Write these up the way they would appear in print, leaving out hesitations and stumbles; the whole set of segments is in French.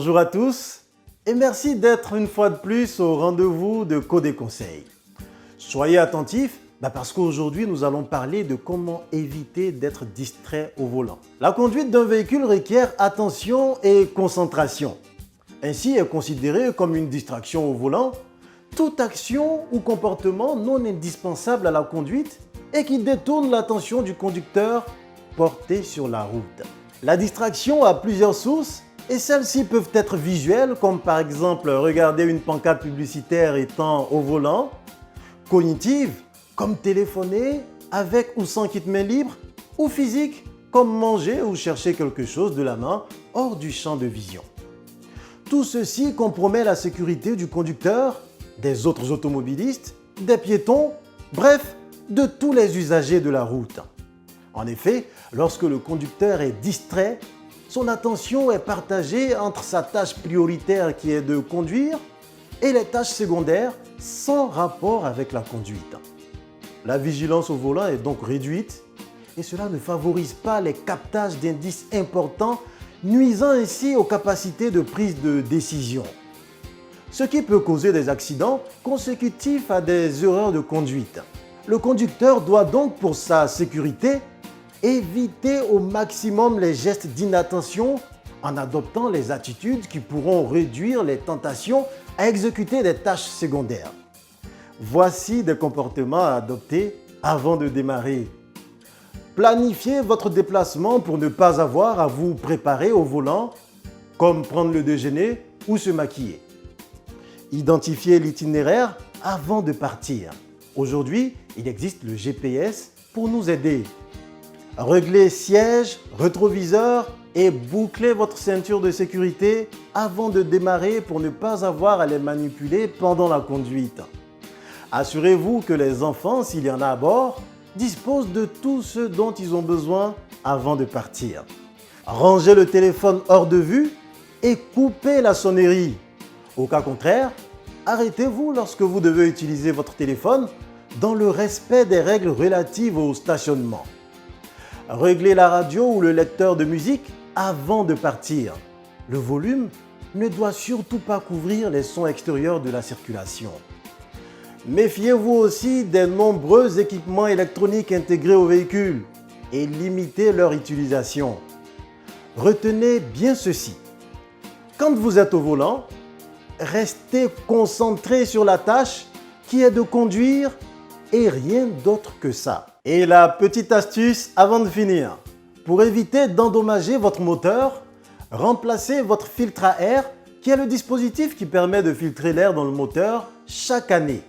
Bonjour à tous et merci d'être une fois de plus au rendez-vous de Code Conseil. Soyez attentifs parce qu'aujourd'hui nous allons parler de comment éviter d'être distrait au volant. La conduite d'un véhicule requiert attention et concentration. Ainsi est considérée comme une distraction au volant toute action ou comportement non indispensable à la conduite et qui détourne l'attention du conducteur porté sur la route. La distraction a plusieurs sources et celles-ci peuvent être visuelles, comme par exemple regarder une pancarte publicitaire étant au volant, cognitives, comme téléphoner avec ou sans kit main libre, ou physiques, comme manger ou chercher quelque chose de la main hors du champ de vision. Tout ceci compromet la sécurité du conducteur, des autres automobilistes, des piétons, bref, de tous les usagers de la route. En effet, lorsque le conducteur est distrait, son attention est partagée entre sa tâche prioritaire qui est de conduire et les tâches secondaires sans rapport avec la conduite. La vigilance au volant est donc réduite et cela ne favorise pas les captages d'indices importants, nuisant ainsi aux capacités de prise de décision. Ce qui peut causer des accidents consécutifs à des erreurs de conduite. Le conducteur doit donc, pour sa sécurité, éviter au maximum les gestes d'inattention en adoptant les attitudes qui pourront réduire les tentations à exécuter des tâches secondaires. Voici des comportements à adopter avant de démarrer. Planifiez votre déplacement pour ne pas avoir à vous préparer au volant, comme prendre le déjeuner ou se maquiller. Identifiez l'itinéraire avant de partir. Aujourd'hui, il existe le GPS pour nous aider. Réglez siège, rétroviseur et bouclez votre ceinture de sécurité avant de démarrer pour ne pas avoir à les manipuler pendant la conduite. Assurez-vous que les enfants, s'il y en a à bord, disposent de tout ce dont ils ont besoin avant de partir. Rangez le téléphone hors de vue et coupez la sonnerie. Au cas contraire, arrêtez-vous lorsque vous devez utiliser votre téléphone dans le respect des règles relatives au stationnement. Réglez la radio ou le lecteur de musique avant de partir. Le volume ne doit surtout pas couvrir les sons extérieurs de la circulation. Méfiez-vous aussi des nombreux équipements électroniques intégrés au véhicule et limitez leur utilisation. Retenez bien ceci. Quand vous êtes au volant, restez concentré sur la tâche qui est de conduire et rien d'autre que ça. Et la petite astuce avant de finir, pour éviter d'endommager votre moteur, remplacez votre filtre à air qui est le dispositif qui permet de filtrer l'air dans le moteur chaque année.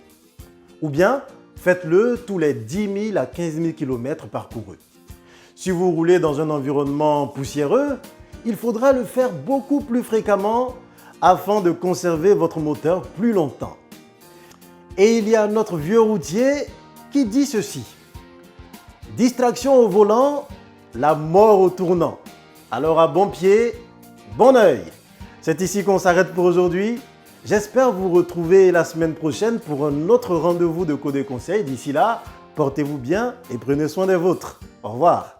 Ou bien, faites-le tous les 10 000 à 15 000 km parcourus. Si vous roulez dans un environnement poussiéreux, il faudra le faire beaucoup plus fréquemment afin de conserver votre moteur plus longtemps. Et il y a notre vieux routier qui dit ceci. Distraction au volant, la mort au tournant. Alors à bon pied, bon oeil. C'est ici qu'on s'arrête pour aujourd'hui. J'espère vous retrouver la semaine prochaine pour un autre rendez-vous de Code Conseil. D'ici là, portez-vous bien et prenez soin des vôtres. Au revoir.